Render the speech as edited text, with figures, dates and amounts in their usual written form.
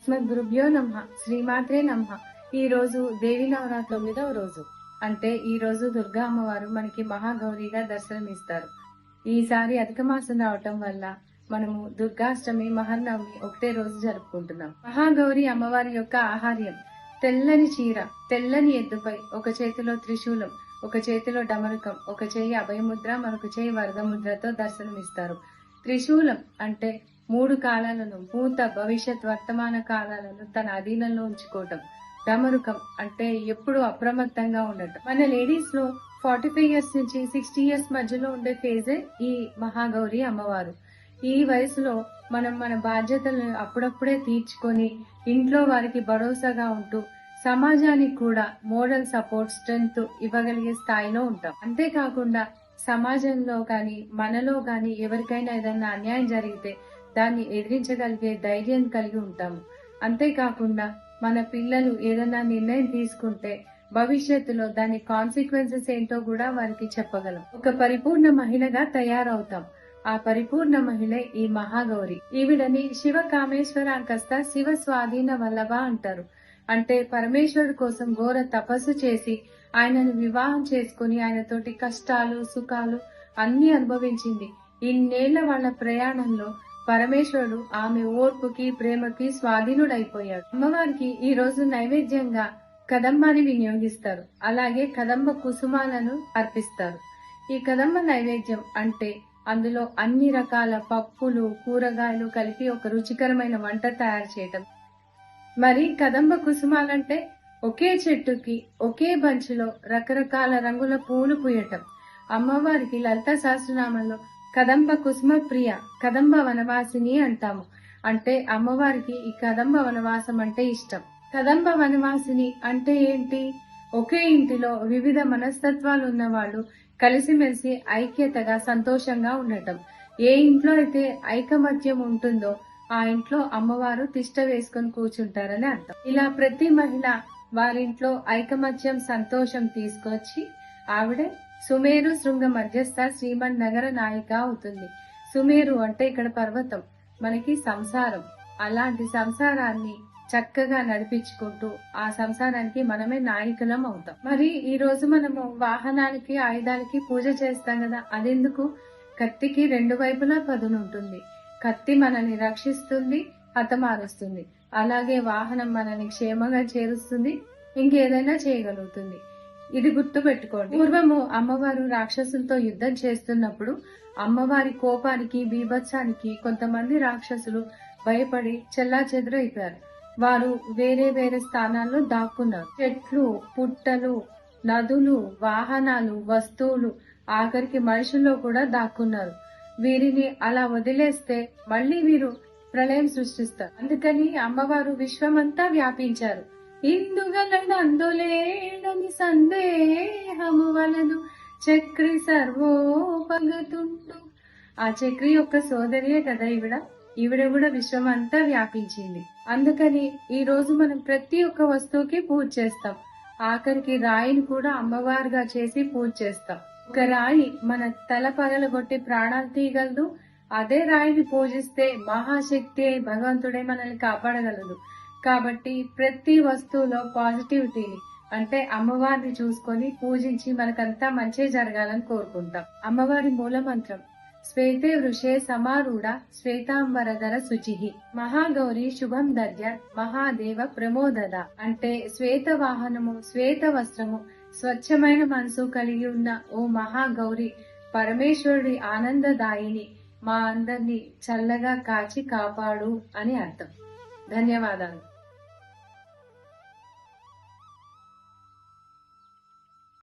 అస్మద్గురుభ్యో నమః. శ్రీమాత్రే నమః. ఈ రోజు దేవి నవరాత్రి 9వ రోజు. అంటే ఈ రోజు దుర్గా అమ్మవారు మనకి మహాగౌరిగా దర్శనమిస్తారు. ఈసారి అధిక మాసం రావటం వల్ల మనము దుర్గాష్టమి మహర్నవమి ఒకటే రోజు జరుపుకుంటున్నాం. మహాగౌరి అమ్మవారి యొక్క ఆహార్యం తెల్లని చీర, తెల్లని ఎద్దుపై ఒక చేతిలో త్రిశూలం, ఒక చేతిలో డమరుకం, ఒక చేయి అభయముద్ర, మరొక చేయి వరదముద్రతో దర్శనమిస్తారు. త్రిశూలం అంటే 3 కాలాలను, భూత భవిష్యత్ వర్తమాన కాలాలను తన అధీనంలో ఉంచుకోవటం. డమరుకం అంటే ఎప్పుడు అప్రమత్తంగా ఉండటం. మన లేడీస్ లో 45 ఇయర్స్ నుంచి 60 ఇయర్స్ మధ్యలో ఉండే ఫేజే ఈ మహాగౌరి అమ్మవారు. ఈ వయసులో మనం మన బాధ్యతలను అప్పుడప్పుడే తీర్చుకొని ఇంట్లో వారికి భరోసాగా ఉంటూ సమాజానికి కూడా మోరల్ సపోర్ట్, స్ట్రెంగ్త్ ఇవ్వగలిగే స్థాయిలో ఉంటాం. అంతేకాకుండా సమాజంలో గాని మనలో గాని ఎవరికైనా ఏదైనా అన్యాయం జరిగితే దాన్ని ఎదిరించగలిగే ధైర్యం కలిగి ఉంటాము. అంతేకాకుండా మన పిల్లలు ఏదైనా నిర్ణయం తీసుకుంటే భవిష్యత్తులో దాని కాన్సిక్వెన్సెస్ ఏంటో కూడా వారికి చెప్పగలం. ఒక పరిపూర్ణ మహిళగా తయారవుతాం. ఆ పరిపూర్ణ మహిళే ఈ మహాగౌరి. ఈవిడని శివ కామేశ్వర అంకస్త శివ స్వాధీన వల్లభ అంటారు. అంటే పరమేశ్వరుడు కోసం ఘోర తపస్సు చేసి ఆయనను వివాహం చేసుకుని ఆయనతోటి కష్టాలు సుఖాలు అన్ని అనుభవించింది. ఇన్నేళ్ల వాళ్ళ ప్రయాణంలో పరమేశ్వరుడు ఆమె ఓర్పుకి ప్రేమకి స్వాధీనుడైపోయాడు. అమ్మవారికి ఈ రోజు నైవేద్యంగా కదంబాన్ని వినియోగిస్తారు. అలాగే కదంబ కుసుమాలను అర్పిస్తారు. ఈ కదంబ నైవేద్యం అంటే అందులో అన్ని రకాల పప్పులు, కూరగాయలు కలిపి ఒక రుచికరమైన వంట తయారు చేయటం. మరి కదంబ కుసుమాలంటే ఒకే చెట్టుకి ఒకే బంచులో రకరకాల రంగుల పూలు పూయటం. అమ్మవారికి లలిత సహస్రనామంలో కదంబ కుసుమ ప్రియ, కదంబ వనవాసిని అంటాము. అంటే అమ్మవారికి ఈ కదంబ వనవాసం అంటే ఇష్టం. కదంబ వనవాసిని అంటే ఏంటి? ఒకే ఇంటిలో వివిధ మనస్తత్వాలు ఉన్న వాళ్ళు కలిసిమెలిసి ఐక్యతగా సంతోషంగా ఉండటం. ఏ ఇంట్లో అయితే ఐకమత్యం ఉంటుందో ఆ ఇంట్లో అమ్మవారు తిష్ట వేసుకొని కూర్చుంటారని అర్థం. ఇలా ప్రతి మహిళ వారింట్లో ఐకమత్యం సంతోషం తీసుకొచ్చి ఆవిడే సుమేరు శృంగ మధ్యస్థ శ్రీమన్ నగర నాయిక అవుతుంది. సుమేరు అంటే ఇక్కడ పర్వతం, మనకి సంసారం. అలాంటి సంసారాన్ని చక్కగా నడిపించుకుంటూ ఆ సంసారానికి మనమే నాయకులం అవుతాం. మరి ఈ రోజు మనము వాహనానికి ఆయుధాలకి పూజ చేస్తాం కదా, అదెందుకు? కత్తికి 2 వైపులా పదునుంటుంది. కత్తి మనల్ని రక్షిస్తుంది, హతమారుస్తుంది. అలాగే వాహనం మనల్ని క్షేమంగా చేరుస్తుంది, ఇంకేదైనా చేయగలుగుతుంది. ఇది గుర్తు పెట్టుకోండి. పూర్వము అమ్మవారు రాక్షసులతో యుద్ధం చేస్తున్నప్పుడు అమ్మవారి కోపానికి బీభత్సానికి కొంతమంది రాక్షసులు భయపడి చెల్లాచెదురైపోయారు. వారు వేరే వేరే స్థానాల్లో దాక్కున్నారు. చెట్లు, పుట్టలు, నదులు, వాహనాలు, వస్తువులు, ఆఖరికి మనుషుల్లో కూడా దాక్కున్నారు. వీరిని అలా వదిలేస్తే మళ్లీ వీరు ప్రళయం సృష్టిస్తారు. అందుకని అమ్మవారు విశ్వమంతా వ్యాపించారు. ఇందుగలనందులేడని సందేహము వలదు చక్రి సర్వోపగతుండు. ఆ చక్రి యొక్క సోదరియే కదా ఈవిడ కూడా విశ్వమంతా వ్యాపించింది. అందుకని ఈ రోజు మనం ప్రతి ఒక్క వస్తువుకి పూజ చేస్తాం. ఆఖరికి రాయిని కూడా అమ్మవారుగా చేసి పూజ చేస్తాం. ఒక రాయి మన తల పగలగొట్టి ప్రాణాలు తీయగలదు. అదే రాయిని పూజిస్తే మహాశక్తి భగవంతుడే మనల్ని కాపాడగలదు. కాబట్టి ప్రతి వస్తువులో పాజిటివిటీని అంటే అమ్మవారిని చూసుకొని పూజించి మనకంతా మంచి జరగాలని కోరుకుంటాం. అమ్మవారి మూల మంత్రం శ్వేతే వృషే సమారూఢ శ్వేతాంబరధర శుచిహి మహాగౌరి శుభం దర్య మహాదేవ ప్రమోదద. అంటే శ్వేత వాహనము, శ్వేత వస్త్రము, స్వచ్ఛమైన మనసు కలిగి ఉన్న ఓ మహాగౌరి పరమేశ్వరుడి ఆనందదాయిని మా అందరినీ చల్లగా కాచి కాపాడు అని అర్థం. ధన్యవాదాలు.